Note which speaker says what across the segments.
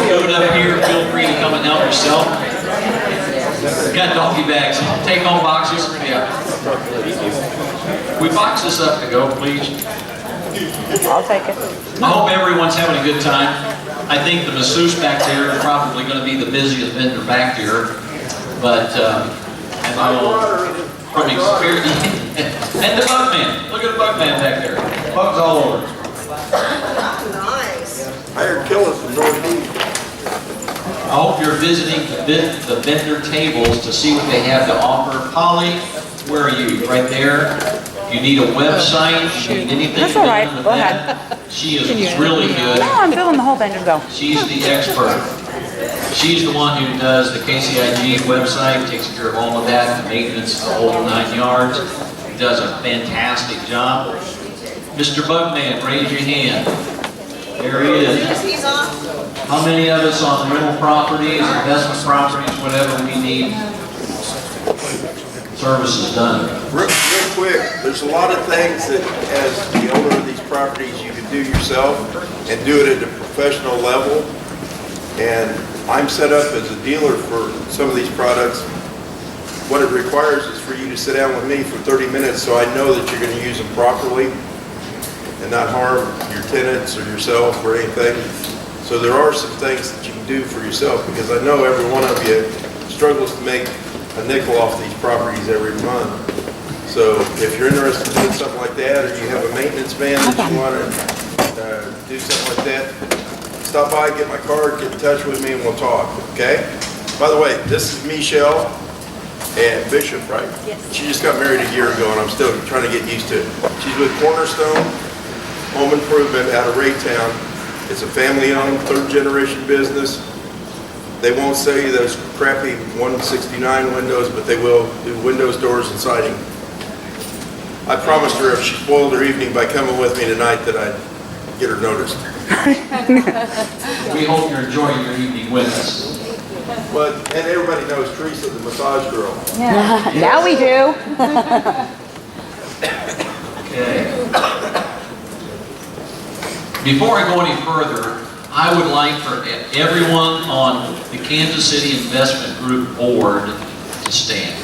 Speaker 1: do it up here, feel free to come and help yourself. Got doggy bags. Take home boxes. Yeah. We box this up to go, please.
Speaker 2: I'll take it.
Speaker 1: I hope everyone's having a good time. I think the masseuse back there is probably going to be the busiest vendor back there. But I know from experience. And the bug man. Look at the bug man back there. Bugs all over.
Speaker 3: Nice.
Speaker 4: Hired killers from Northeast.
Speaker 1: I hope you're visiting the vendor tables to see what they have to offer. Polly, where are you? Right there. If you need a website, if you need anything.
Speaker 2: That's all right.
Speaker 1: with
Speaker 2: Go
Speaker 1: that,
Speaker 2: ahead.
Speaker 1: She is really good.
Speaker 2: No, I'm filling the whole thing. Just go.
Speaker 1: She's the expert. She's the one who does the KCIG website, takes care of all of that, the maintenance, the whole 9 yards. Does a fantastic job. Mr. Bugman, raise your hand. There he is.
Speaker 3: He's off.
Speaker 1: How many of us on rental properties, investment properties, whatever we need services done?
Speaker 4: Real quick, there's a lot of things that as the owner of these properties you can do yourself and do it at a professional level. And I'm set up as a dealer for some of these products. What it requires is for you to sit down with me for 30 minutes so I know that you're going to use them properly and not harm your tenants or yourself or anything. So there are some things that you can do for yourself because I know every one of you struggles to make a nickel off these properties every month. So if you're interested in doing something like that, or you have a maintenance man that you want to do something like that, stop by, get my card, get in touch with me, and we'll talk, okay? By the way, this is Michelle and Bishop, right?
Speaker 3: Yes.
Speaker 4: She just got married a year ago, and I'm still trying to get used to it. She's with Cornerstone Home Improvement out of Raytown. It's a family-owned, third-generation business. They won't sell you those crappy 169 windows, but they will do windows, doors, and siding. I promised her if she spoiled her evening by coming with me tonight that I'd get her noticed.
Speaker 1: We hope you're enjoying your evening with us.
Speaker 4: And everybody knows Teresa, the massage girl.
Speaker 2: Yeah. Now we do.
Speaker 1: Okay. Before I go any further, I would like for everyone on the Kansas City Investment Group board to stand.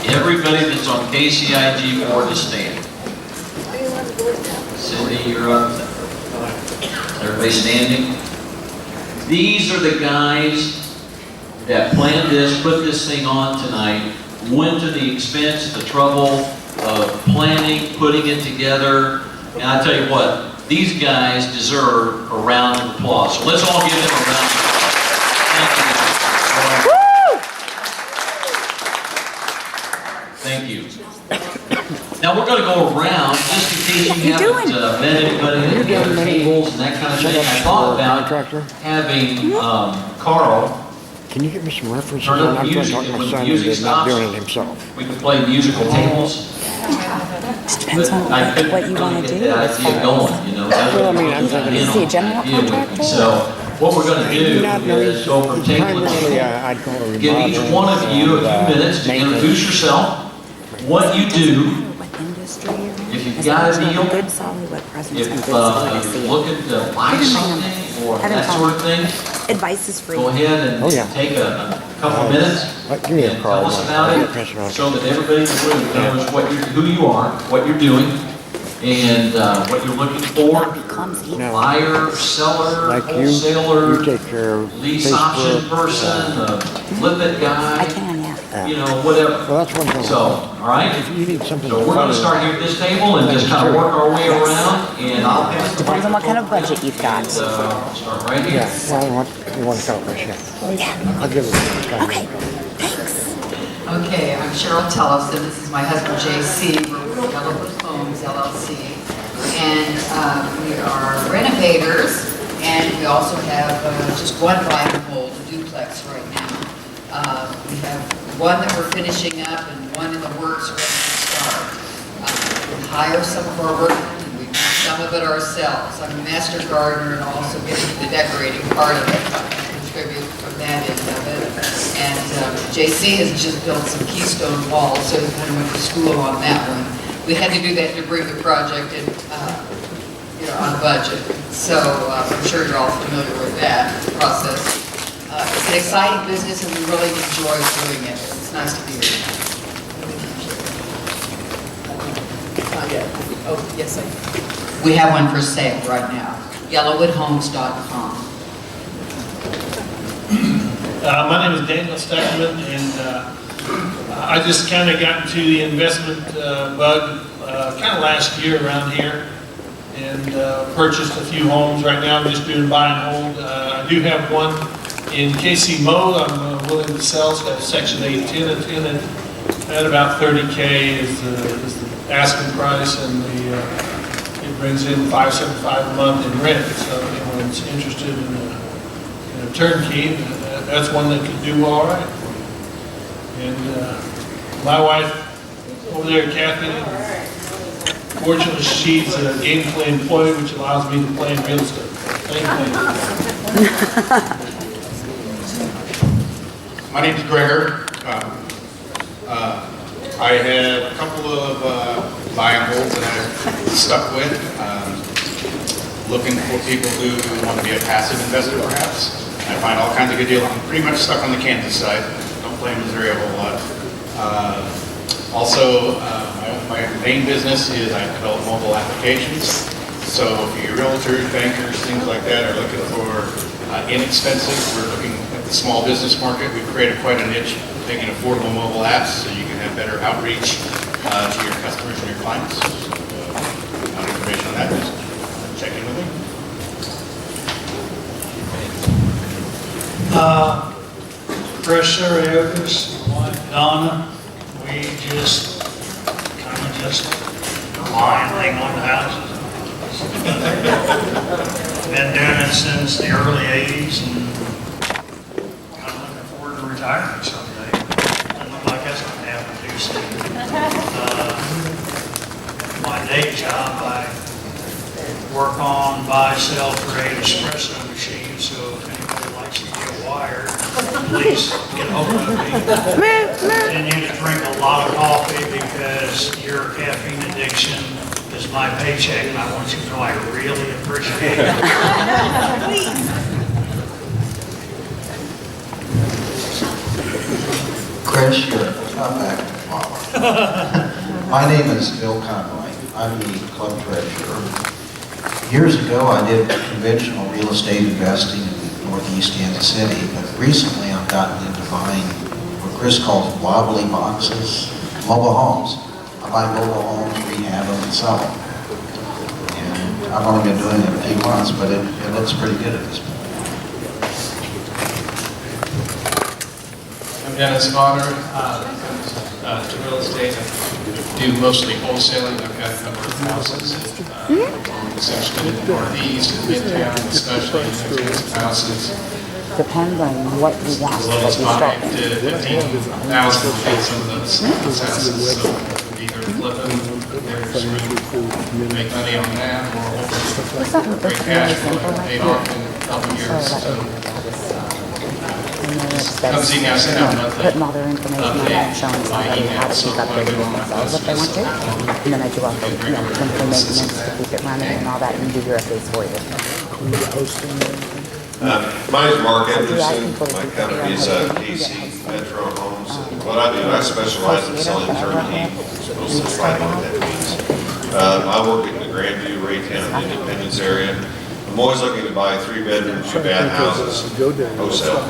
Speaker 1: Everybody that's on KCIG board to stand. Cindy, you're up. Everybody standing? These are the guys that planned this, put this thing on tonight, went to the expense, the trouble of planning, putting it together, and I tell you what, these guys deserve a round of applause. So let's all give them a round of applause. Thank you. Now we're going to go around, just in case you haven't met anybody at the other tables and that kind of thing. I thought about having Carl
Speaker 5: Can you give me some references
Speaker 1: turn
Speaker 5: on
Speaker 1: up
Speaker 5: that? I'm
Speaker 1: music,
Speaker 5: talking
Speaker 1: and
Speaker 5: to my
Speaker 1: when the
Speaker 5: son
Speaker 1: music
Speaker 5: who's not
Speaker 1: stops,
Speaker 5: doing it himself.
Speaker 1: we can play musical tables.
Speaker 2: Depends on what you want to do as far as.
Speaker 1: Going, you know.
Speaker 5: Well, I mean, I'm thinking-
Speaker 2: Is he a general contractor?
Speaker 1: So what we're going to do is go from table to
Speaker 5: Primarily,
Speaker 1: table.
Speaker 5: I'd call it
Speaker 1: Give each
Speaker 5: remodeling,
Speaker 1: one of you a few minutes to
Speaker 5: maintenance.
Speaker 1: introduce yourself, what you do,
Speaker 2: What industry you're in.
Speaker 1: if you've
Speaker 2: As
Speaker 1: got
Speaker 2: long
Speaker 1: a
Speaker 2: as you have
Speaker 1: deal,
Speaker 2: good solid web presence and
Speaker 1: if
Speaker 2: good solid
Speaker 1: you're
Speaker 2: SEO.
Speaker 1: looking to buy something or
Speaker 2: Have him
Speaker 1: that
Speaker 2: call
Speaker 1: sort
Speaker 2: me.
Speaker 1: of thing,
Speaker 2: Advice is free.
Speaker 1: go ahead and
Speaker 5: Oh, yeah.
Speaker 1: take a couple of minutes
Speaker 5: Give me a
Speaker 1: and
Speaker 5: card.
Speaker 1: tell us about it, so that everybody in the room knows who you are, what you're doing, and what you're looking for.
Speaker 2: Be clumsy.
Speaker 5: No.
Speaker 1: Buyer, seller,
Speaker 5: Like you
Speaker 1: wholesaler,
Speaker 5: take care of
Speaker 1: lease option
Speaker 5: Facebook.
Speaker 1: person, a flip it
Speaker 2: I
Speaker 1: guy,
Speaker 2: can, yeah.
Speaker 1: you know, whatever.
Speaker 5: Well, that's one thing.
Speaker 1: So, all right?
Speaker 5: If you need something.
Speaker 1: So we're going to start here at this table and just kind of work our way around, and I'll pass the
Speaker 2: Depends on what kind of budget you've got.
Speaker 1: and, start right here.
Speaker 5: Yeah, well, what you want to accomplish, yeah.
Speaker 2: Yeah.
Speaker 5: I'll give it a try.
Speaker 2: Okay, thanks.
Speaker 6: Okay, I'm Cheryl Tellefson. This is my husband, J.C. We're with Yellowwood Homes, LLC. And we are renovators, and we also have just one buy and hold, a duplex right now. We have one that we're finishing up and one in the works ready to start. We hire some of our workmen, and we do some of it ourselves. I'm a master gardener and also get the decorating part of it. Contribute from that end of it. And JC has just built some keystone walls, so he kind of went to school on that one. We had to do that to bring the project in on budget. So I'm sure you're all familiar with that process. It's an exciting business and we really enjoy doing it. It's nice to be here. Oh, yes, we have one for sale right now. Yellowwoodhomes.com.
Speaker 3: My name is Daniel Steckerman, and I just kind of got into the investment bug kind of last year around here, and purchased a few homes. Right now I'm just doing buy and hold. I do have one in KC Mo I'm willing to sell. It's got a Section 810 in it at about $30K is the asking price, and it brings in $575 a month in rent. So anyone's interested in a turnkey, that's one that could do all right. And my wife over there, Kathy, fortunately she's gainfully employed, which allows me to play in real estate. Thank you.
Speaker 7: My name's Gregor. I have a couple of buy and holds that I've stuck with. Looking for people who want to be a passive investor, perhaps. I find all kinds of good deals. I'm pretty much stuck on the Kansas side. Don't play Missouri a whole lot. Also, my main business is I develop mobile applications. So if you're realtors, bankers, things like that are looking for inexpensive, we're looking at the small business market. We've created quite a niche making affordable mobile apps so you can have better outreach to your customers and your clients. More information on that, just check in with me.
Speaker 8: Chris Sariotis, wife Donna, we just kind of just blindly on the houses. Been doing it since the early 80s and kind of looking forward to retiring someday. Doesn't look like that's going to happen too soon. My day job, I work on, buy, sell, trade espresso machines, so if anybody likes to get wired, please get hold of me. Continue to drink a lot of coffee because your caffeine addiction is my paycheck, and I want you to know I really appreciate it.
Speaker 9: Chris, you're not back. My name is Bill Conroy. I'm the club treasurer. Years ago, I did conventional real estate investing in northeast Kansas City, but recently I've gotten into buying what Chris calls wobbly boxes, mobile homes. I buy mobile homes, rehab them, and sell them. And I've only been doing it a few months, but it looks pretty good at this point.
Speaker 10: I'm Dennis Bonner, to real estate. I do mostly wholesaling. I've got a number of houses, essentially in the northeast, in Midtown, especially in those houses.
Speaker 2: Depends on what you want,
Speaker 10: As
Speaker 2: what
Speaker 10: low
Speaker 2: you
Speaker 10: as
Speaker 2: start
Speaker 10: 5 to 15,000 feet, some of those houses. So either flip them, there's make money on that, or
Speaker 2: There's something
Speaker 10: great
Speaker 2: that's
Speaker 10: cash
Speaker 2: really
Speaker 10: flow,
Speaker 2: simple like
Speaker 10: paid
Speaker 2: that.
Speaker 10: off in a couple of years. So
Speaker 2: Come
Speaker 10: see me, I send out monthly
Speaker 2: putting all their information on there and showing somebody how to keep up their business themselves if they want to. And then I do all the, monthly maintenance to keep it running and all that, and do your updates for you.
Speaker 11: My name is Mark Anderson. My company is KC Metro Homes. And what I do, I specialize in selling turnkey. Most defining what that means. I work in the Grandview, Raytown, Independence area. I'm always looking to buy 3-bedroom, 2-bath houses, wholesale.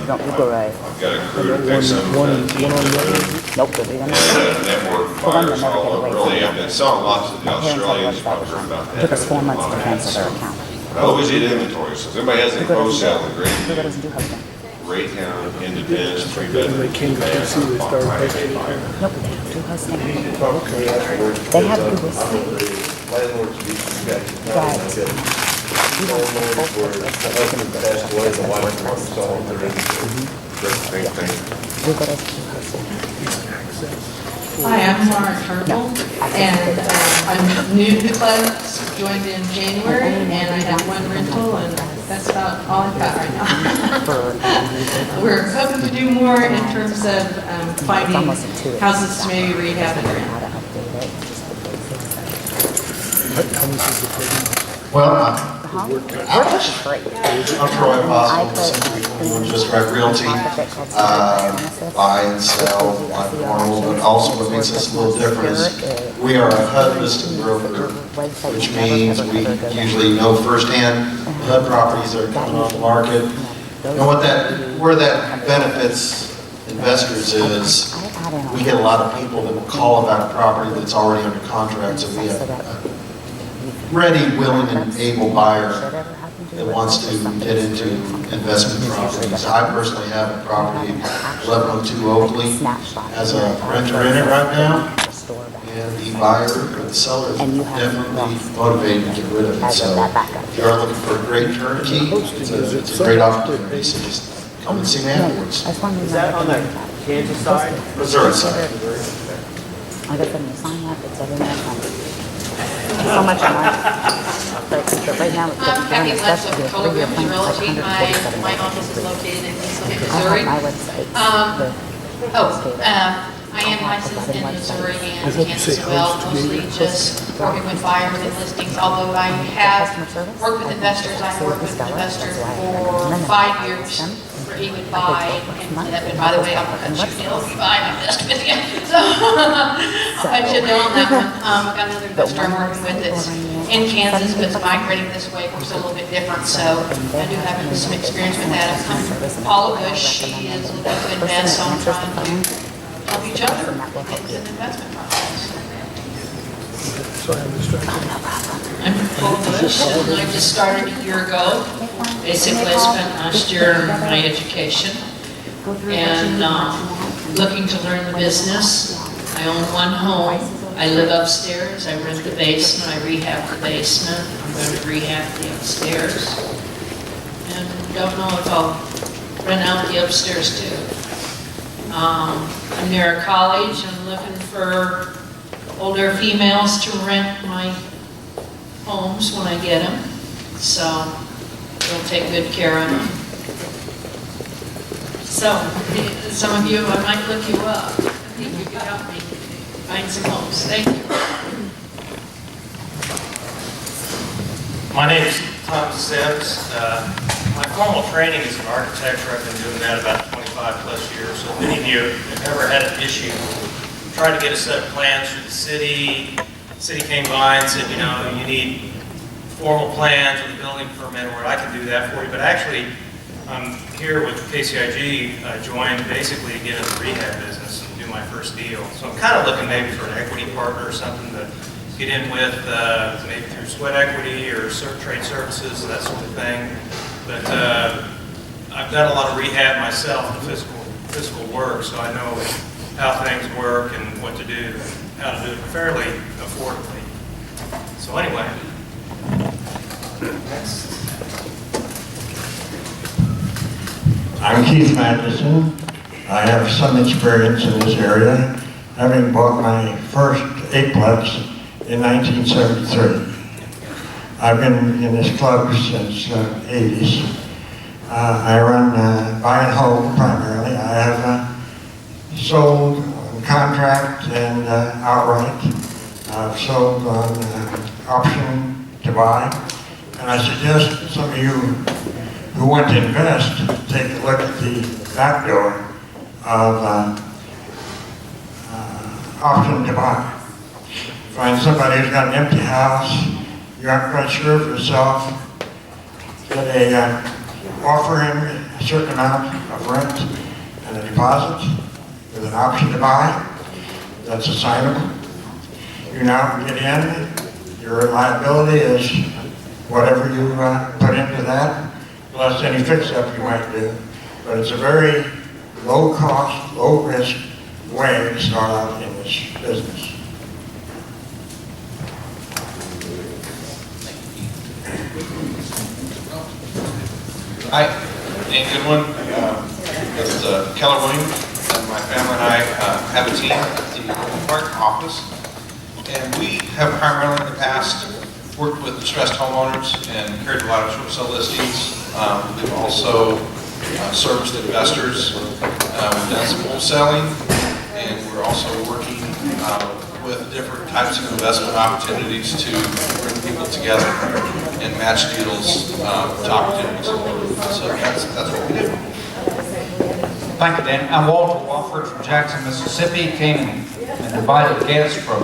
Speaker 2: Don't you go right.
Speaker 11: I've got a crew to fix them, teams in the room,
Speaker 2: Nope, they're gonna.
Speaker 11: and network buyers all over. Really, I've been selling lots to the Australians. You've probably heard about
Speaker 2: It
Speaker 11: that.
Speaker 2: took us 4 months to cancel their account.
Speaker 11: I always need inventory, so if anybody has any wholesale in
Speaker 2: Who
Speaker 11: Grandview,
Speaker 2: doesn't do hosting?
Speaker 11: Raytown, Independence, 3-bedroom, 2-bath, I'm right at buyer.
Speaker 2: Nope, they don't do hosting. They have to do hosting.
Speaker 11: Landlords do
Speaker 2: Right. You don't have full service, so you can do it. Who doesn't do hosting?
Speaker 12: Hi, I'm Laura Turnbull, and I'm new to the club, joined in January, and I have one rental, and that's about all I've got right now. We're hoping to do more in terms of finding houses to maybe rehab and rent.
Speaker 2: How to update it, just the basics.
Speaker 9: Well,
Speaker 2: We're just free.
Speaker 9: I'm Troy Apostle, Century District Realty, buy and sell like normal, but also what makes us a little different is we are a HUD listed broker, which means we usually know firsthand HUD properties that are coming on the market. And where that benefits investors is we get a lot of people that will call about a property that's already under contract, so we have a ready, willing, and able buyer that wants to get into investment properties. I personally have a property, 1102 Oakley, as a renter in it right now, and the buyer or the seller is definitely motivated to get rid of it. So if you are looking for a great turnkey, it's a great opportunity. So just come and see me afterwards.
Speaker 2: Is that on the
Speaker 9: Kansas side? Missouri side.
Speaker 2: I got them to sign up, it's every minute. So much I like. But right now, it's
Speaker 6: I'm Kathy
Speaker 2: getting
Speaker 6: Lentz
Speaker 2: done.
Speaker 6: of Color Ribbon Realty. My office is located in East Lake, Missouri.
Speaker 2: My website.
Speaker 6: I am licensed in Missouri and Kansas as well, mostly just working with buyers and listings, although I have worked with investors. I worked with an investor for 5 years where he would buy, and by the way, I'm going to cut you deal if you buy, I'm just with you. So I'll cut you a deal on that one. I've got another investor I'm working with that's in Kansas, but it's migrating this way, which is a little bit different, so I do have some experience with that. Paula Bush, she is with Equity Invest, so I'm trying to help each other in the investment process. I'm Paula Bush, and I just started a year ago. Basically, I spent last year in my education and looking to learn the business. I own one home. I live upstairs. I rent the basement. I rehab the basement. I'm going to rehab the upstairs. And don't know if I'll rent out the upstairs too. I'm near a college. I'm looking for older females to rent my homes when I get them. So they'll take good care of them. So some of you, I might look you up. I think you could help me find some homes. Thank you.
Speaker 13: My name is Tom Sims. My formal training is in architecture. I've been doing that about 25 plus years. So if any of you have ever had an issue, tried to get a set of plans through the city, came by and said, you know, you need formal plans with a building permit, where I can do that for you. But actually, I'm here with KCIG. I joined basically to get in the rehab business and do my first deal. So I'm kind of looking maybe for an equity partner or something to get in with, maybe through sweat equity or trade services, that sort of thing. But I've done a lot of rehab myself, and physical work, so I know how things work and what to do, how to do it fairly affordably. So anyway, next.
Speaker 14: I'm Keith Matheson. I have some experience in this area, having bought my first eightplex in 1973. I've been in this club since the 80s. I run buy and hold primarily. I have sold on contract and outright. I've sold on option to buy. And I suggest some of you who want to invest take a look at the back door of option to buy. Find somebody who's got an empty house, you aren't quite sure of yourself, offer him a certain amount of rent and a deposit with an option to buy. That's assignable. You now get in, your liability is whatever you put into that, plus any fix-up you might do. But it's a very low-cost, low-risk way to start out in this business.
Speaker 7: Hi, Dan Goodwin. This is Keller Williams, and my family and I have a team at the Oakland Park office. And we have primarily in the past worked with distressed homeowners and carried a lot of short sale listings. We've also serviced investors. We've done some wholesaling, and we're also working
Speaker 15: with different types of investment opportunities to bring people together and match deals with opportunities. So that's what we do.
Speaker 16: Thank you, Dan. I'm Walter Wofford from Jackson, Mississippi. Came and invited guests from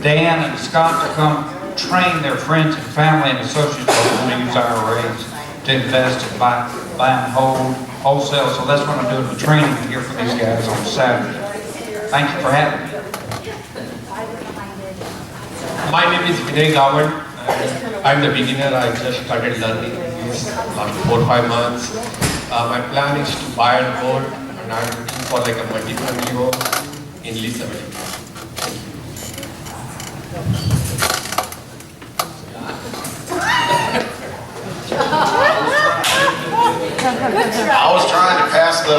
Speaker 16: Dan and Scott to come train their friends and family and associates on how to use IRAs to invest and buy and hold, wholesale. So that's what I'm doing, the training here for these guys on Saturday. Thank you for having me.
Speaker 17: My name is Vinay Gawad. I'm the beginner. I just started learning this last 4 or 5 months. My plan is to buy and hold, and I'm looking for like a multi-family home in Lisa.
Speaker 7: I was trying to pass the,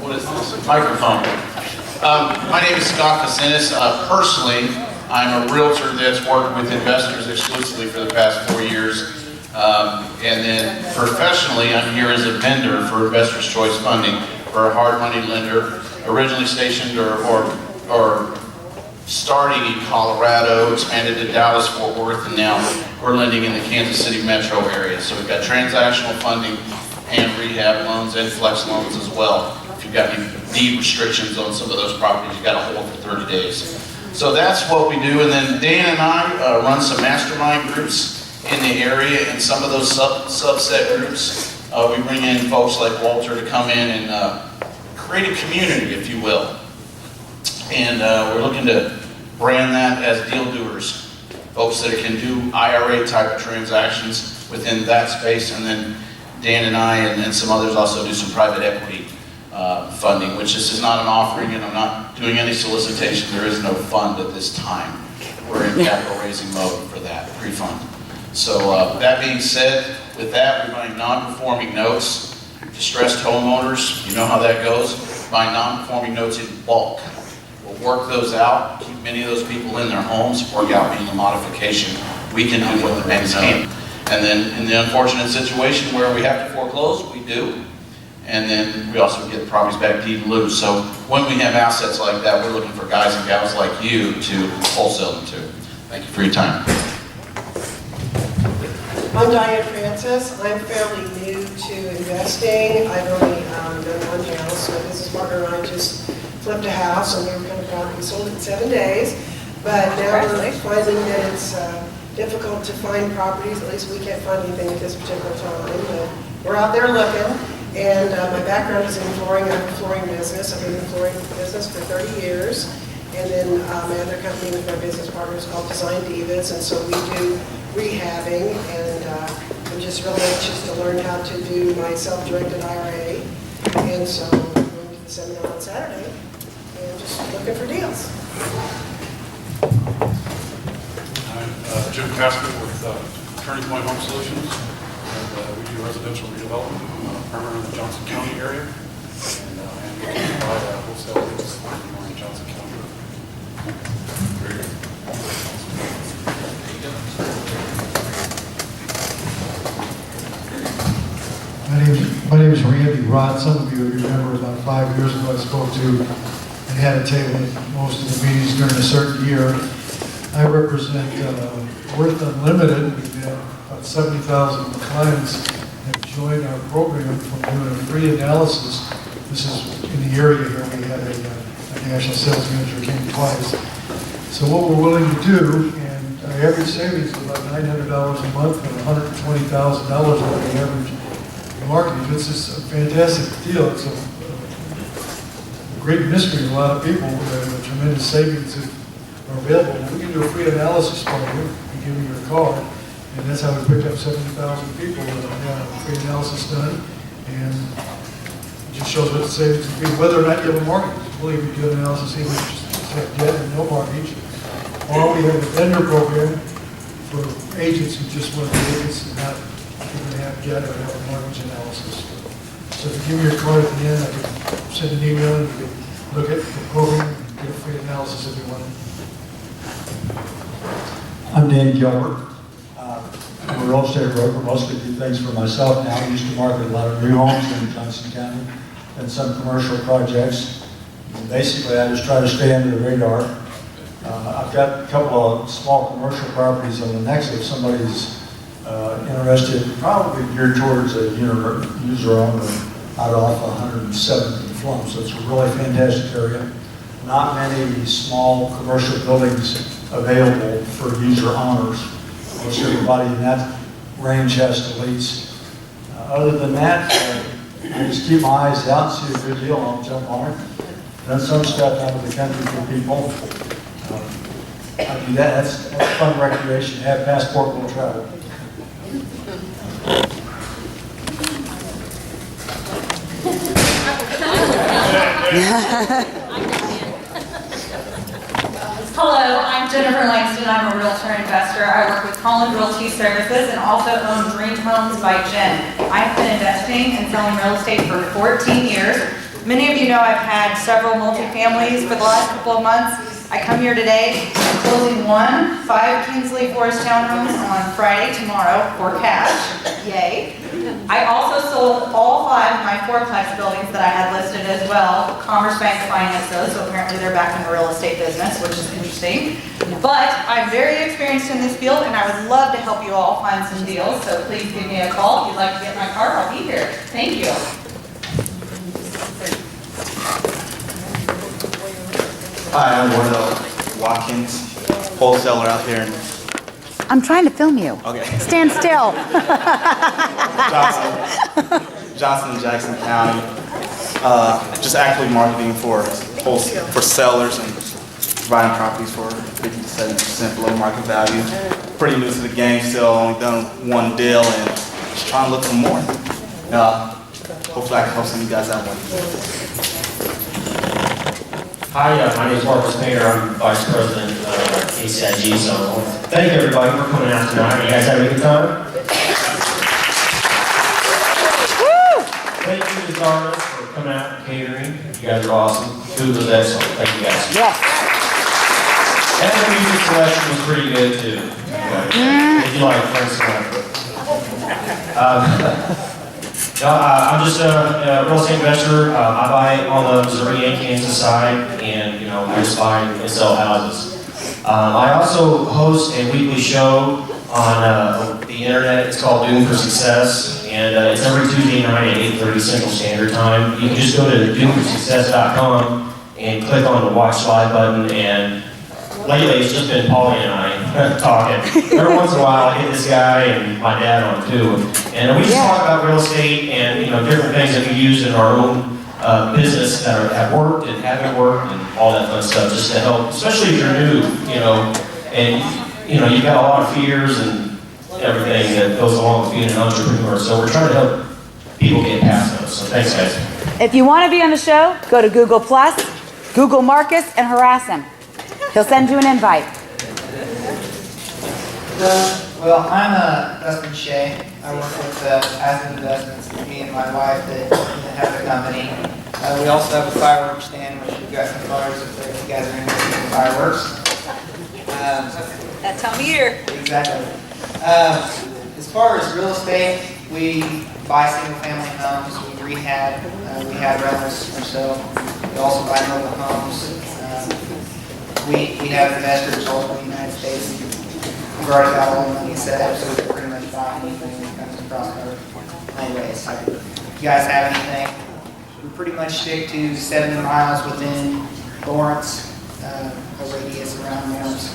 Speaker 7: what is this, microphone. My name is Scott Kacinis. Personally, I'm a realtor that's worked with investors exclusively for the past 4 years. And then professionally, I'm here as a vendor for Investors Choice Funding for a hard money lender, originally stationed or starting in Colorado, expanded to Dallas, Fort Worth, and now we're lending in the Kansas City metro area. So we've got transactional funding and rehab loans and flex loans as well. If you've got any deed restrictions on some of those properties, you've got to hold for 30 days. So that's what we do. And then Dan and I run some mastermind groups in the area, and some of those subset groups, we bring in folks like Walter to come in and create a community, if you will. And we're looking to brand that as deal doers, folks that can do IRA type of transactions within that space. And then Dan and I and some others also do some private equity funding, which this is not an offering, and I'm not doing any solicitation. There is no fund at this time. We're in capital raising mode for that, pre-fund. So that being said, with that, we're buying non-performing notes. Distressed homeowners, you know how that goes. Buying non-performing notes in bulk. We'll work those out, keep many of those people in their homes, work out any modification we can do what the banks can. And then in the unfortunate situation where we have to foreclose, we do. And then we also get properties back deed in lieu. So when we have assets like that, we're looking for guys and gals like you to wholesale them to. Thank you for your time.
Speaker 18: I'm Diane Francis. I'm fairly new to investing. I've only done one house. My business partner and I just flipped a house, and we were kind of proud we sold it in 7 days. But now we're finding that it's difficult to find properties. At least we can't find anything at this particular time. But we're out there looking. And my background is in flooring. I have a flooring business. I've been in the flooring business for 30 years. And then my other company with my business partner is called Design Divas. And so we do rehabbing, and I'm just really anxious to learn how to do my self-directed IRA. And so I'm going to the seminar on Saturday and just looking for deals.
Speaker 19: I'm Jim Casper with Turning Point Home Solutions, and we do residential redevelopment primarily in the Johnson County area, and we can provide wholesale deals anywhere in Johnson County. Very good.
Speaker 20: My name is Randy Rod. Some of you remember about 5 years ago I spoke to and had a table at most of the meetings during a certain year. I represent Worth Unlimited. We've had about 70,000 clients have joined our program from doing a free analysis. This is in the area here. We had a national sales manager came twice. So what we're willing to do, and our average savings is about $900 a month and $120,000 over the average market. It's just a fantastic deal. It's a great mystery to a lot of people. The tremendous savings that are available. We can do a free analysis for you. We give you your card, and that's how we picked up 70,000 people and have a free analysis done. And it just shows what the savings would be, whether or not you have a mortgage. Believe we do an analysis, see what you have debt and no mortgage. Or we have a vendor program for agents who just want agents and not even have debt or have a mortgage analysis. So if you give me your card at the end, I can send an email and you can look at the program and get a free analysis if you want.
Speaker 21: I'm Dan Gilbert. I'm a real estate broker, mostly do things for myself now. I used to market a lot of new homes in Johnson County and some commercial projects. And basically, I just try to stay under the radar I've got a couple of small commercial properties on the next if somebody's interested, probably geared towards a user owner out off 107th and Flum. So it's a really fantastic area. Not many small commercial buildings available for user owners. Most everybody in that range has to lease. Other than that, I just keep my eyes out, see a good deal, I'll jump on it. Done some stuff out of the country for people. I do that, that's fun recreation. Have passport, we'll travel.
Speaker 4: Hello, I'm Jennifer Langston. I'm a realtor investor. I work with Holland Realty Services and also own Dream Homes by Jen. I've been investing and selling real estate for 14 years. Many of you know I've had several multifamilies for the last couple of months. I come here today, I'm closing 5 Kingsley Forest townhomes on Friday, tomorrow, for cash. Yay. I also sold all 5 of my 4-plex buildings that I had listed as well. Commerce Bank financed those, so apparently they're back in the real estate business, which is interesting. But I'm very experienced in this field, and I would love to help you all find some deals, so please give me a call. If you'd like to get my card, I'll be here. Thank you.
Speaker 22: Hi, I'm Wardell Watkins, wholesaler out here in
Speaker 2: I'm trying to film you.
Speaker 22: Okay.
Speaker 2: Stand still.
Speaker 22: Johnson, Jackson County. Just actively marketing for sellers and providing properties for 50 to 70% below market value. Pretty new to the game, still only done 1 deal and just trying to look for more. Hopefully I can help some of you guys out one.
Speaker 23: Hi, my name is Marcus Painter. I'm Vice President of KCIG. So thank everybody for coming out tonight. You guys having a good time? Thank you to Zarna for coming out and catering. You guys are awesome. Food was excellent. Thank you guys.
Speaker 2: Yes.
Speaker 23: And the music selection was pretty good too. If you like Frank Sinatra. I'm just a real estate investor. I buy on the Missouri and Kansas side, and I just buy and sell houses. I also host a weekly show on the internet. It's called Doom for Success, and it's every Tuesday night at 8:30 Central Standard Time. You can just go to doomforsuccess.com and click on the Watch Live button, and lately it's just been Paulie and I talking. Every once in a while I get this guy and my dad on too. And we just talk about real estate and different things that we use in our own business that have worked and haven't worked and all that fun stuff just to help, especially if you're new, and you've got a lot of fears and everything that goes along with being an entrepreneur. So we're trying to help people get past those. So thanks guys.
Speaker 2: If you want to be on the show, go to Google+, Google Marcus, and harass him. He'll send you an invite.
Speaker 24: Well, I'm Dustin Shea. I work with Aspen Investments, me and my wife that have the company. We also have a fireworks stand, which we've got some flyers if you guys are interested in fireworks.
Speaker 25: That time of year.
Speaker 24: Exactly. As far as real estate, we buy single-family homes, we rehab, we have rentals ourselves. We also buy mobile homes. We have investors all over the United States. We've already got all the money set up, so we can pretty much buy anything that comes across our highways. So if you guys have anything, we pretty much stick to 70 miles within Lawrence, a radius around Lawrence.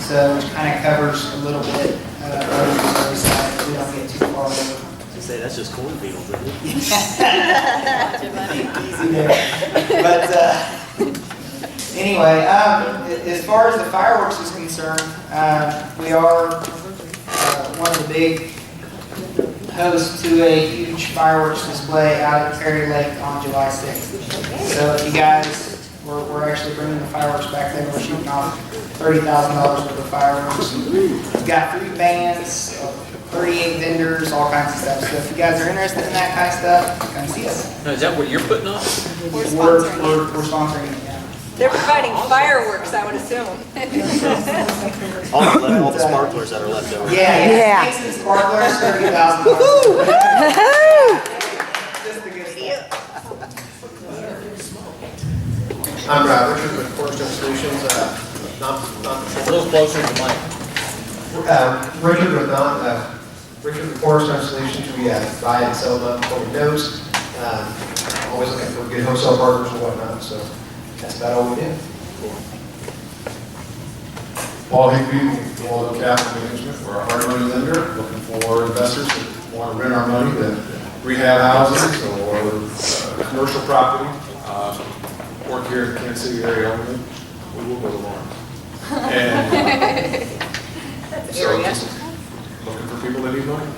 Speaker 24: So it kind of covers a little bit of the Missouri side. We don't get too far over.
Speaker 26: Say that's just cornfields, isn't it?
Speaker 24: Easy there. But anyway, as far as the fireworks is concerned, we are one of the big hosts to a huge fireworks display out at Perry Lake on July 6th. So if you guys, we're actually bringing the fireworks back there. We're shooting off $30,000 worth of fireworks. We've got 3 bands, 38 vendors, all kinds of stuff. So if you guys are interested in that kind of stuff, come see us.
Speaker 26: Now, is that what you're putting on?
Speaker 24: We're sponsoring it, yeah.
Speaker 25: They're providing fireworks, I would assume.
Speaker 26: all the sparklers that are left over.
Speaker 24: Yeah. Snakes and sparklers, $30,000. Just the good stuff.
Speaker 27: I'm Richard with Cornerstone Solutions.
Speaker 1: A little closer to the mic.
Speaker 3: Richard with Richard with Cornerstone Solutions. We buy and sell non-conforming notes. Always looking for good wholesale partners and whatnot. So that's about all we do.
Speaker 5: Paul Higby, Waldo Capital Management. We're a hard money lender looking for investors that want to rent our money to rehab houses or commercial property. Work here in the Kansas City area only. We will go to Lawrence. And so just looking for people that need money.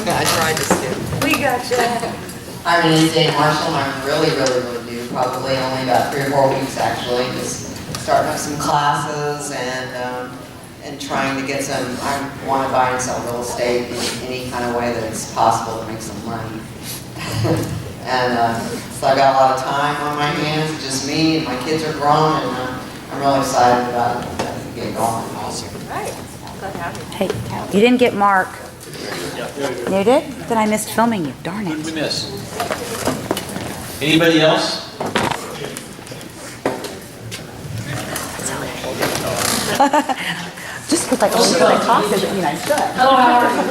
Speaker 6: I tried to skip.
Speaker 25: We got you.
Speaker 6: I'm an in-state marshal, and I'm really new, probably only about 3 or 4 weeks actually, just starting up some classes and trying to get some, I want to buy and sell real estate in any kind of way that it's possible to make some money. And so I got a lot of time on my hands, just me, and my kids are grown, and I'm really excited about it, getting going.
Speaker 25: Right. Glad to have you.
Speaker 2: Hey, you didn't get Mark. You did? Then I missed filming you. Darn
Speaker 1: Who did
Speaker 2: it.
Speaker 1: we miss? Anybody else?
Speaker 2: Just because I ordered my coffee doesn't mean I should.
Speaker 8: Hello, how are you?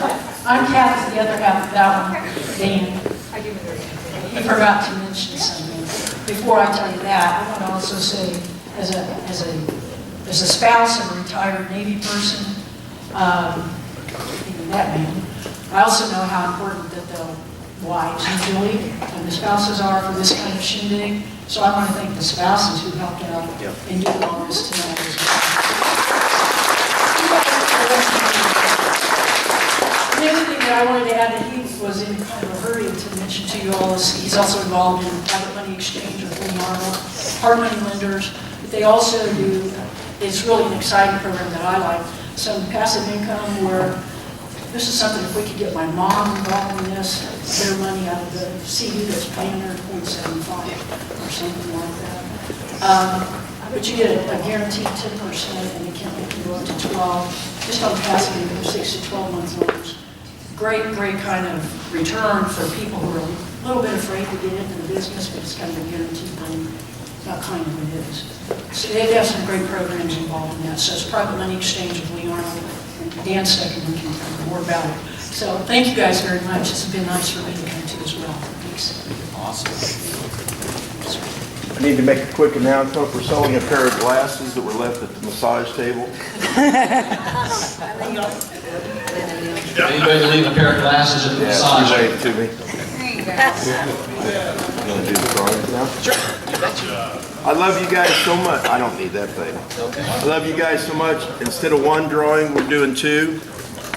Speaker 8: I'm Kathy, the other half of that one, Dan. I forgot to mention something. Before I tell you that, I want to also say, as a spouse of a retired Navy person, even that man, I also know how important that the wives usually and the spouses are for this kind of shindig. So I want to thank the spouses who helped out in doing all this tonight as well. The other thing that I wanted to add that he was in kind of a hurry to mention to you all is he's also involved in private money exchange with Lee Arnold, hard money lenders. But they also do, it's really an exciting program that I like, some passive income where this is something, if we could get my mom involved in this, their money out of the CD that's paying her 0.75 or something like that. But you get a guaranteed 10% and it can go up to 12, just on passive income, 6 to 12 month loans. Great kind of return for people who are a little bit afraid to get into the business, but it's kind of a guaranteed loan. Not kind of it is. So they have some great programs involved in that. So it's private money exchange with Lee Arnold. Dan second we can talk more about it. So thank you guys very much. It's been nice for me to come to as well. Thanks.
Speaker 1: Awesome.
Speaker 10: I need to make a quick announcement. We're selling a pair of glasses that were left at the massage table.
Speaker 1: Anybody leave a pair of glasses at the massage?
Speaker 10: Yeah, you wave to me. You want to do the drawings now?
Speaker 1: Sure. You betcha.
Speaker 10: I love you guys so much. I don't need that thing. I love you guys so much. Instead of 1 drawing, we're doing 2.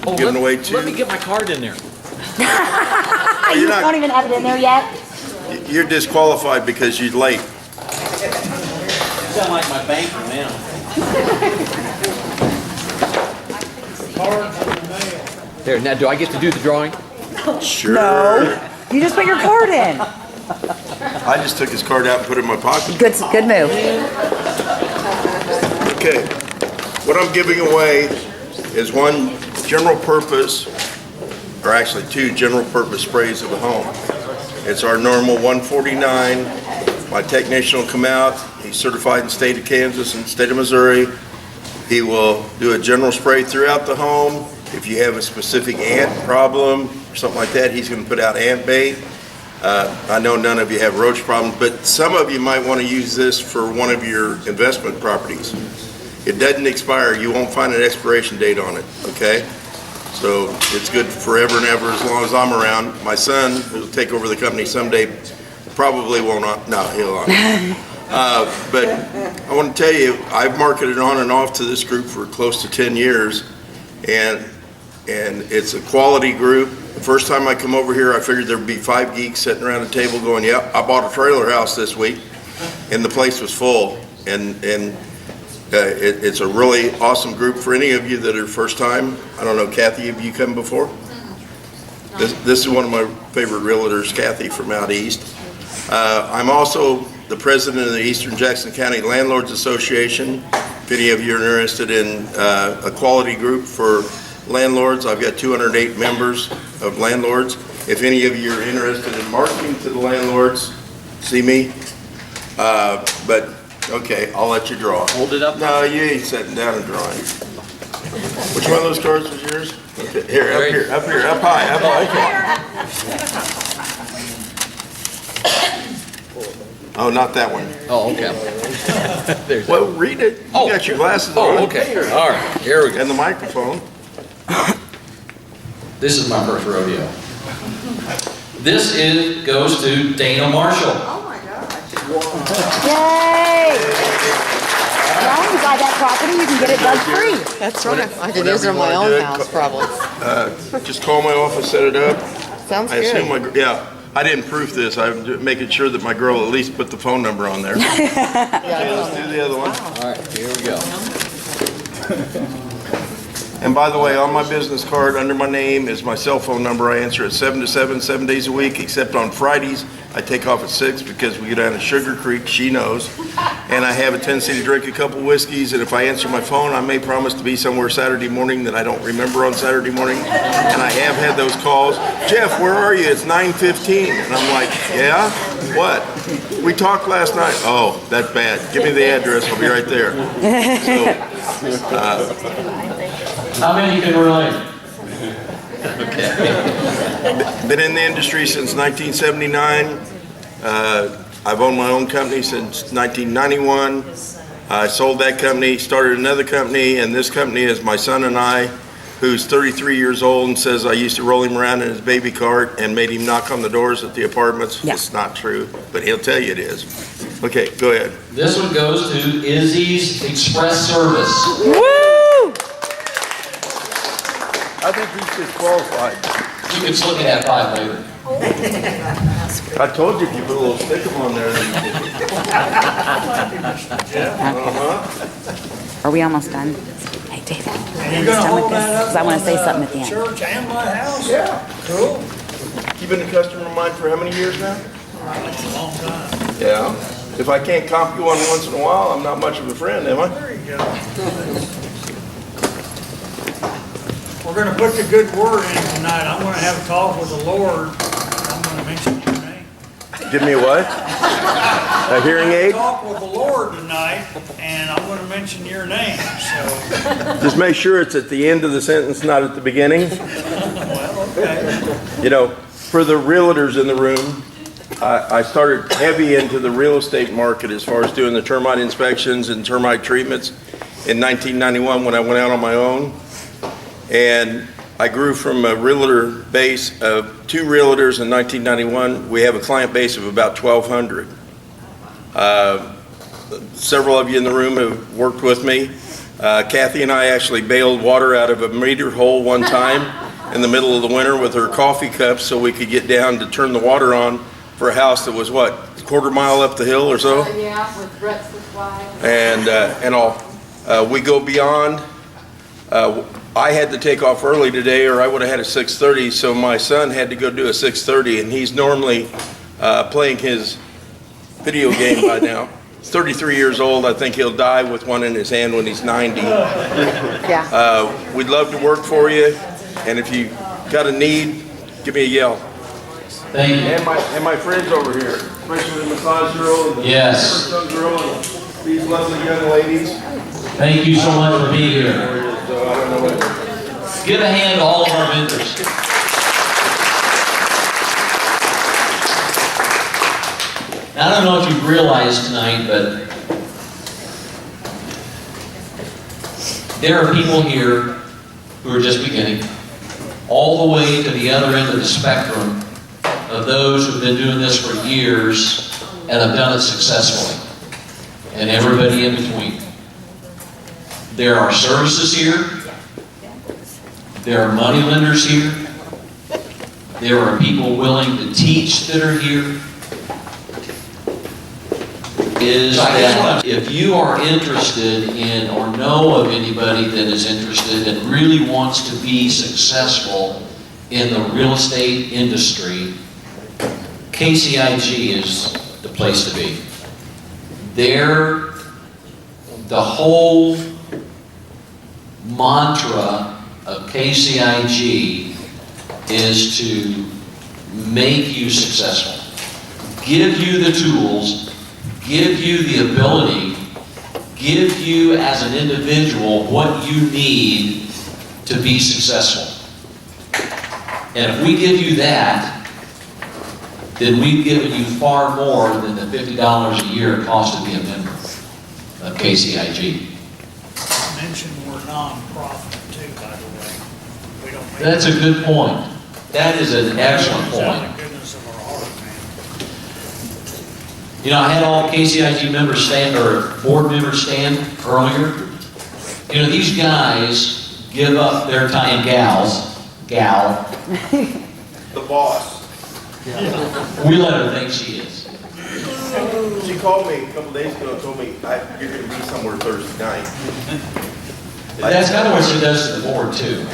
Speaker 1: Oh,
Speaker 10: Giving away 2.
Speaker 1: Let me get my card in there.
Speaker 2: You don't even have it in there yet?
Speaker 10: You're disqualified because you're late.
Speaker 1: You sound like my banker now. There, now do I get to do the drawing?
Speaker 10: Sure.
Speaker 2: No. You just put your card in.
Speaker 10: I just took his card out and put it in my pocket.
Speaker 2: Good move.
Speaker 10: Okay. What I'm giving away is 1 general purpose, or actually 2 general purpose sprays of the home. It's our normal 149. My technician will come out. He's certified in the state of Kansas and state of Missouri. He will do a general spray throughout the home. If you have a specific ant problem or something like that, he's going to put out ant bait. I know none of you have roach problems, but some of you might want to use this for one of your investment properties. It doesn't expire. You won't find an expiration date on it, okay? So it's good forever and ever as long as I'm around. My son, who'll take over the company someday, probably will not. No, he'll not. But I want to tell you, I've marketed on and off to this group for close to 10 years, and it's a quality group. The first time I come over here, I figured there'd be 5 geeks sitting around a table going, "Yeah, I bought a trailer house this week," and the place was full. It's a really awesome group for any of you that are first time. I don't know, Kathy, have you come before? This is one of my favorite realtors, Kathy from out east. I'm also the president of the Eastern Jackson County Landlords Association. If any of you are interested in a quality group for landlords, I've got 208 members of landlords. If any of you are interested in marketing to the landlords, See me? But, okay, I'll let you draw.
Speaker 1: Hold it up.
Speaker 10: No, you ain't sitting down and drawing. Which one of those cards was yours? Okay, here, up high. Oh, not that one.
Speaker 1: Oh, okay. There's
Speaker 10: Well, read it. You got your glasses on.
Speaker 1: Oh, okay. All right. Here we go.
Speaker 10: And the microphone.
Speaker 9: This is my first rodeo. This goes to Dana Marshall.
Speaker 18: Oh my gosh.
Speaker 2: Yay! Well, you buy that property, you can get it done free.
Speaker 11: That's right. I could use it in my own house, probably.
Speaker 10: Just call my office, set it up.
Speaker 11: Sounds
Speaker 10: I assume
Speaker 11: good.
Speaker 10: yeah. I didn't proof this. I'm making sure that my girl at least put the phone number on there. Okay, let's do the other one.
Speaker 1: All right, here we go.
Speaker 10: And by the way, on my business card, under my name is my cell phone number. I answer at 7 to 7, 7 days a week, except on Fridays. I take off at 6 because we go down to Sugar Creek, she knows. And I have a tendency to drink a couple whiskeys, and if I answer my phone, I may promise to be somewhere Saturday morning that I don't remember on Saturday morning. And I have had those calls. Jeff, where are you? It's 9:15. And I'm like, yeah? What? We talked last night. Oh, that's bad. Give me the address. I'll be right there. So,
Speaker 9: How many can relate?
Speaker 10: been in the industry since 1979. I've owned my own company since 1991. I sold that company, started another company, and this company is my son and I, who's 33 years old and says I used to roll him around in his baby cart and made him knock on the doors at the apartments.
Speaker 2: Yeah.
Speaker 10: It's not true, but he'll tell you it is. Okay, go ahead.
Speaker 9: This one goes to Izzy's Express Service.
Speaker 2: Woo!
Speaker 10: I think he's disqualified.
Speaker 9: You can look at that 5 later.
Speaker 10: I told you if you put a little sticker on there.
Speaker 2: Are we almost done? Hey, David.
Speaker 21: You're gonna hold that up?
Speaker 2: Because I want to say something at the end.
Speaker 21: Church and my house?
Speaker 10: Yeah.
Speaker 21: Cool.
Speaker 10: You've been a customer of mine for how many years now?
Speaker 21: A long time.
Speaker 10: Yeah. If I can't comp you on once in a while, I'm not much of a friend, am I?
Speaker 21: There you go. We're gonna put the good word in tonight. I'm gonna have a talk with the Lord. I'm gonna mention your name.
Speaker 10: Give me a what? A hearing aid?
Speaker 21: Talk with the Lord tonight, and I'm gonna mention your name, so.
Speaker 10: Just make sure it's at the end of the sentence, not at the beginning.
Speaker 21: Well, okay.
Speaker 10: You know, for the realtors in the room, I started heavy into the real estate market as far as doing the termite inspections and termite treatments in 1991 when I went out on my own. And I grew from a realtor base of 2 realtors in 1991. We have a client base of about 1,200. Several of you in the room have worked with me. Kathy and I actually bailed water out of a meter hole one time in the middle of the winter with her coffee cups so we could get down to turn the water on for a house that was, what, a quarter mile up the hill or so?
Speaker 11: Yeah, with Brett's supply.
Speaker 10: And all. We go beyond. I had to take off early today or I would have had a 6:30, so my son had to go do a 6:30, and he's normally playing his video game by now. He's 33 years old. I think he'll die with one in his hand when he's 90.
Speaker 11: Yeah.
Speaker 10: We'd love to work for you, and if you got a need, give me a yell.
Speaker 9: Thank you.
Speaker 10: And my friends over here, especially the massage girl and the
Speaker 9: Yes.
Speaker 10: girl and these lovely young ladies.
Speaker 9: Thank you so much for being here.
Speaker 10: So I don't know what.
Speaker 9: Give a hand to all of our vendors. Now, I don't know if you've realized tonight, but there are people here who are just beginning, all the way to the other end of the spectrum of those who've been doing this for years and have done it successfully, and everybody in between. There are services here. There are money lenders here. There are people willing to teach that are here. Is that if you are interested in or know of anybody that is interested and really wants to be successful in the real estate industry, KCIG is the place to be. The whole mantra of KCIG is to make you successful. give you the tools, give you the ability, give you as an individual what you need to be successful. And if we give you that, then we've given you far more than the $50 a year it costs to be a member of KCIG.
Speaker 12: Mentioned we're non-profit too, by the way. We don't make.
Speaker 9: That's a good point. That is an excellent
Speaker 12: It's out of
Speaker 9: point.
Speaker 12: the goodness of our heart, man.
Speaker 9: You know, I had all KCIG members stand, or board members stand earlier. You know, these guys give up their time, gal.
Speaker 10: The boss.
Speaker 9: We let her think she is.
Speaker 10: She called me a couple days ago and told me you're going to be somewhere Thursday night.
Speaker 9: That's kind of what she does to the board too.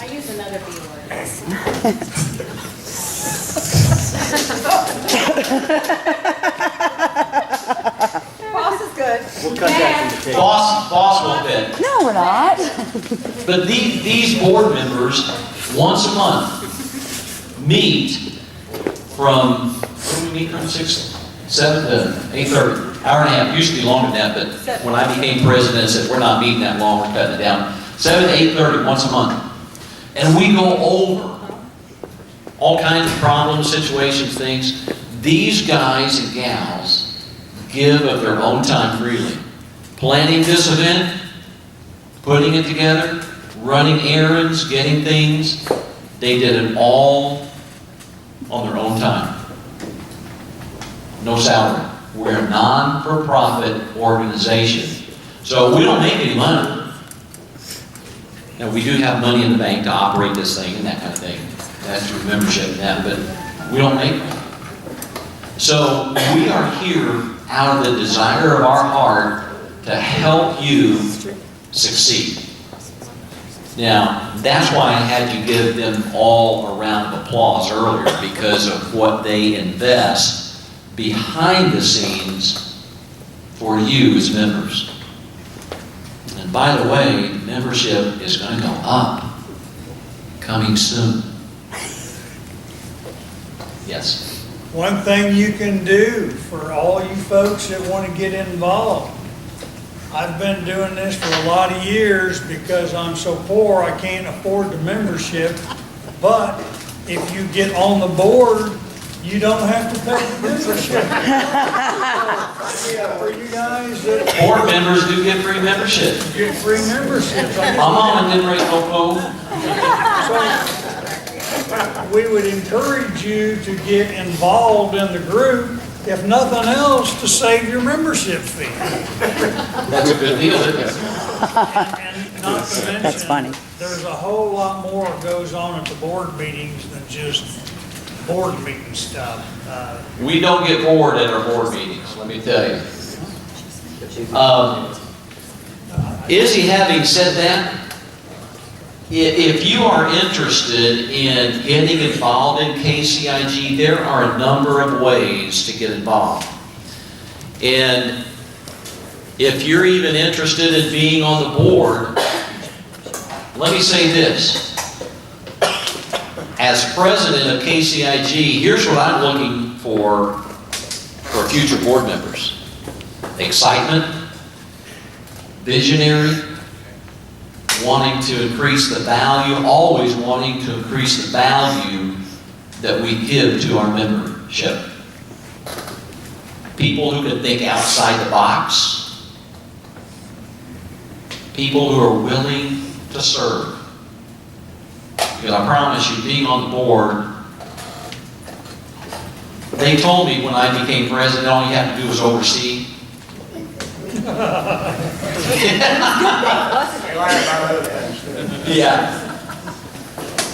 Speaker 11: I use another B word.
Speaker 4: Boss is good.
Speaker 26: We'll cut that from the tape.
Speaker 9: Boss will fit.
Speaker 2: No, we're not.
Speaker 9: But these board members, once a month, meet from, what do we meet from, 7 to 8:30? Hour and a half, used to be longer than that, but when I became president, I said, we're not meeting that long, we're cutting it down. 7 to 8:30, once a month. And we go over all kinds of problems, situations, things. These guys and gals give of their own time freely. Planning this event, putting it together, running errands, getting things, they did it all on their own time. No salary. We're a non-for-profit organization. So we don't make any money. Now, we do have money in the bank to operate this thing and that kind of thing. That's through membership and that, but we don't make money. So we are here out of the desire of our heart to help you succeed. Now, that's why I had you give them all a round of applause earlier, because of what they invest behind the scenes for you as members. And by the way, membership is going to go up coming soon. Yes.
Speaker 12: One thing you can do for all you folks that want to get involved. I've been doing this for a lot of years because I'm so poor I can't afford the membership. But if you get on the board, you don't have to pay the membership. For you guys that
Speaker 9: Board members do get free membership.
Speaker 12: get free memberships.
Speaker 9: My mama didn't raise no fool.
Speaker 12: We would encourage you to get involved in the group, if nothing else, to save your membership fee.
Speaker 9: That's a good deal, isn't it?
Speaker 12: And not to mention,
Speaker 2: That's funny.
Speaker 12: there's a whole lot more that goes on at the board meetings than just board meeting stuff.
Speaker 9: We don't get bored at our board meetings, let me tell you. Izzy, having said that, if you are interested in getting involved in KCIG, there are a number of ways to get involved. And if you're even interested in being on the board, let me say this. As president of KCIG, here's what I'm looking for future board members. Excitement, visionary, wanting to increase the value, always wanting to increase the value that we give to our membership. People who can think outside the box. People who are willing to serve. Because I promise you, being on the board, they told me when I became president, all you have to do is oversee. Yeah.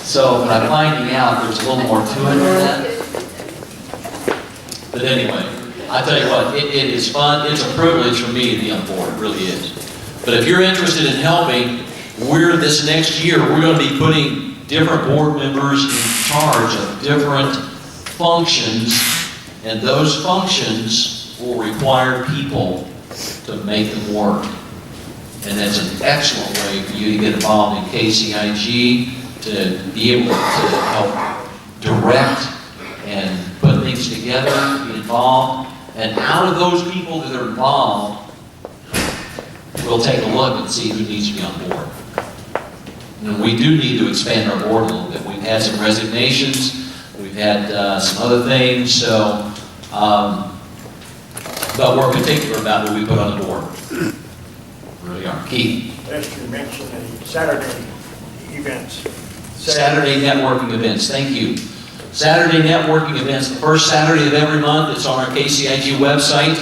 Speaker 9: So, but I'm finding out there's a little more to it than that. But anyway, I tell you what, it is fun. It's a privilege for me to be on board. It really is. But if you're interested in helping, this next year, we're going to be putting different board members in charge of different functions, and those functions will require people to make them work. And that's an excellent way for you to get involved in KCIG, to be able to help direct and put things together, be involved. And out of those people that are involved, we'll take a look and see who needs to be on board. And we do need to expand our board a little bit. We've had some resignations, we've had some other things, so, but we're particular about who we put on the board. Really are. Keith?
Speaker 7: Lester mentioned the Saturday events.
Speaker 9: Saturday networking events, thank you. Saturday networking events, the first Saturday of every month. It's on our KCIG website.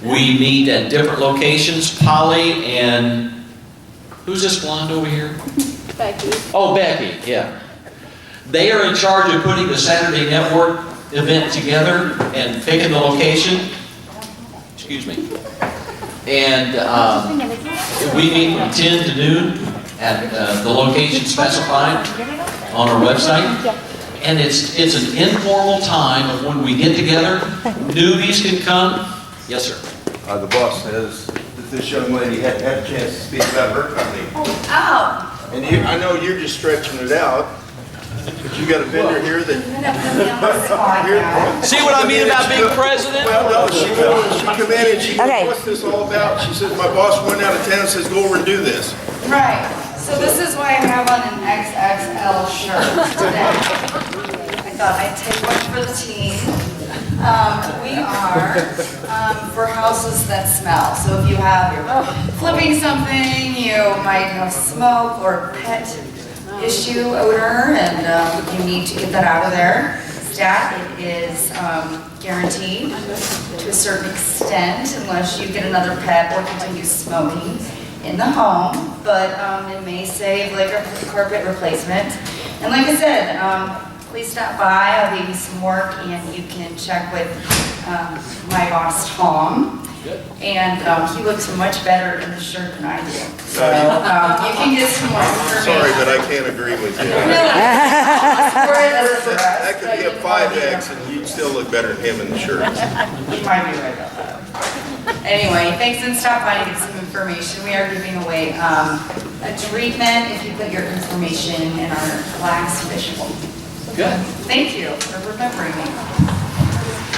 Speaker 9: We meet at different locations. Polly and, who's this blonde over here?
Speaker 11: Becky.
Speaker 9: Oh, Becky, yeah. They are in charge of putting the Saturday network event together and picking the location. Excuse me. And we meet from 10 to noon at the location specified on our website. And it's an informal time of when we get together. Newbies can come. Yes, sir.
Speaker 10: The boss says that this young lady had a chance to speak about her company.
Speaker 4: Oh.
Speaker 10: And I know you're just stretching it out, but you got a vendor here that...
Speaker 9: See what I mean about being president?
Speaker 10: Well, no, she come in and she goes, what's this all about? She says, my boss went out of town and says, go over and do this.
Speaker 4: Right. So this is why I have on an XXL shirt today. I thought I'd take one for the team. We are for houses that smell. So if you have, you're flipping something, you might have smoke or pet issue odor, and you need to get that out of there. Stat, it is guaranteed to a certain extent, unless you get another pet or continue smoking in the home, but it may save like a carpet replacement. And like I said, please stop by, I'll give you some work, and you can check with my boss, Tom.
Speaker 9: Good.
Speaker 4: And he looks much better in the shirt than I do. So you can get some more information.
Speaker 10: Sorry, but I can't agree with you. That could be a 5X and you'd still look better than him in the shirt.
Speaker 4: You might be right about that. Anyway, thanks, and stop by and get some information. We are giving away a treatment if you put your information in our glass fish bowl.
Speaker 9: Good.
Speaker 4: Thank you for remembering me.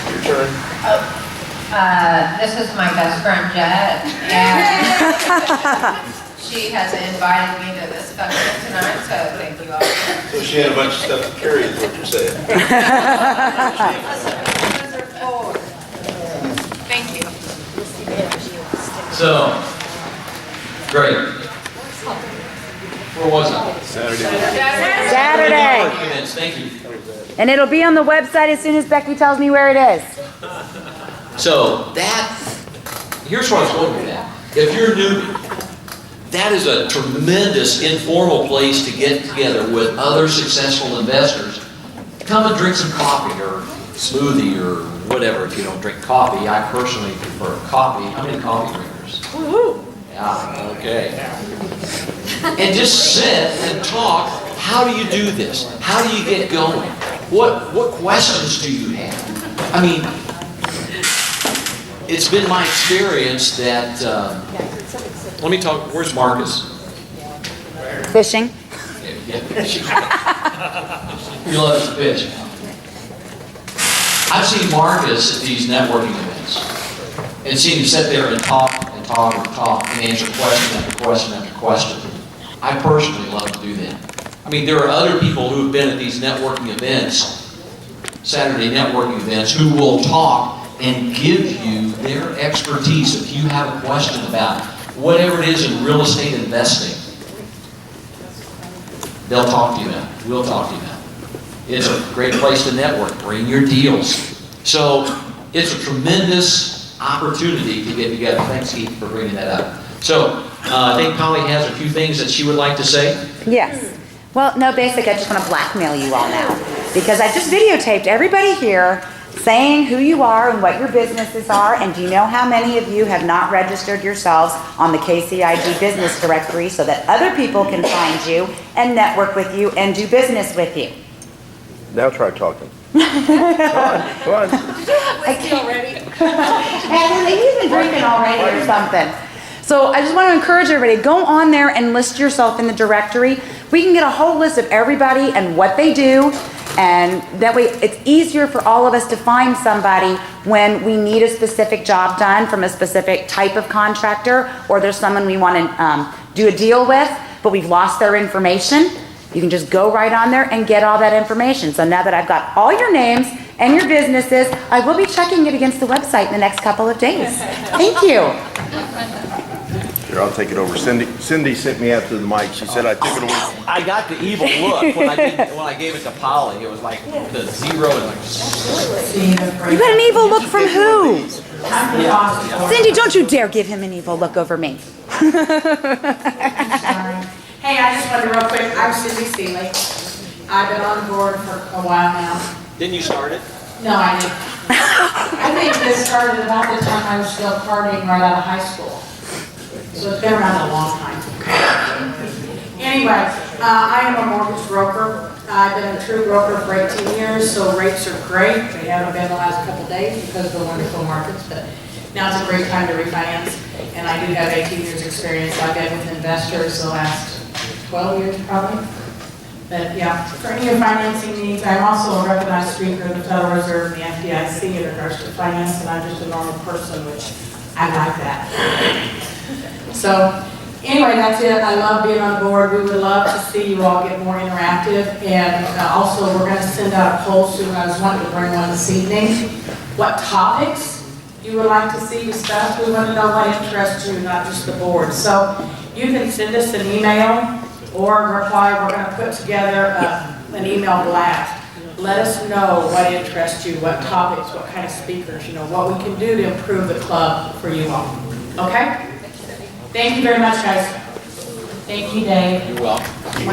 Speaker 10: Your turn.
Speaker 13: This is my best friend Jet, and she has invited me to this function tonight, so thank you all.
Speaker 10: So she had a bunch of stuff to carry, is what you're saying.
Speaker 13: Thank you.
Speaker 9: So, great. Where was I?
Speaker 2: Saturday.
Speaker 9: Events, thank you.
Speaker 2: And it'll be on the website as soon as Becky tells me where it is.
Speaker 9: So here's what I was going with that. If you're new, that is a tremendous informal place to get together with other successful investors. Come and drink some coffee or smoothie or whatever if you don't drink coffee. I personally prefer coffee. How many coffee drinkers? Yeah, okay. And just sit and talk. How do you do this? How do you get going? What questions do you have? I mean, it's been my experience that, let me talk, where's Marcus?
Speaker 2: Fishing.
Speaker 9: Yeah, fishing. He loves to fish. I've seen Marcus at these networking events and seen him sit there and talk and talk and talk and answer question after question after question. I personally love to do that. I mean, there are other people who have been at these networking events, Saturday networking events, who will talk and give you their expertise if you have a question about whatever it is in real estate investing. They'll talk to you about it. We'll talk to you about it. It's a great place to network. Bring your deals. So it's a tremendous opportunity to get together. Thanks, Keith, for bringing that up. So I think Polly has a few things that she would like to say.
Speaker 2: Yes. Well, no, basically, I just want to blackmail you all now. Because I just videotaped everybody here saying who you are and what your businesses are. And do you know how many of you have not registered yourselves on the KCIG business directory so that other people can find you and network with you and do business with you?
Speaker 10: Now try talking. Come on.
Speaker 2: Whiskey already? And he's been drinking already or something. So I just want to encourage everybody, go on there and list yourself in the directory. We can get a whole list of everybody and what they do. And that way, it's easier for all of us to find somebody when we need a specific job done from a specific type of contractor, or there's someone we want to do a deal with, but we've lost their information. You can just go right on there and get all that information. So now that I've got all your names and your businesses, I will be checking it against the website in the next couple of days. Thank you.
Speaker 10: Here, I'll take it over. Cindy sent me out to the mic. She said I took it away.
Speaker 1: I got the evil look when I gave it to Polly. It was like the zero and like.
Speaker 2: You got an evil look from who? Cindy, don't you dare give him an evil look over me.
Speaker 14: Hey, I just wanted real quick, I'm Cindy Seeley. I've been on the board for a while now.
Speaker 1: Didn't you start it?
Speaker 14: No, I didn't. I think this started about the time I was still partying right out of high school. So it's been around a long time. Anyway, I am a mortgage broker. I've been a true broker for 18 years, so rates are great. They haven't been the last couple of days because of the wonderful markets, but now it's a great time to refinance. And I do have 18 years experience. I've been with investors the last 12 years probably. But yeah, for any of financing needs, I'm also a recognized speaker of the Federal Reserve and the FDIC in regards to finance, and I'm just a normal person, which I like that. So anyway, that's it. I love being on board. We would love to see you all get more interactive. And also, we're going to send out a poll soon. I was wanting to bring one this evening. What topics you would like to see discussed? We want to know what interests you, not just the board. So you can send us an email or reply. We're going to put together an email blast. Let us know what interests you, what topics, what kind of speakers, what we can do to improve the club for you all. Okay? Thank you very much, guys. Thank you, Dave.
Speaker 1: You're welcome.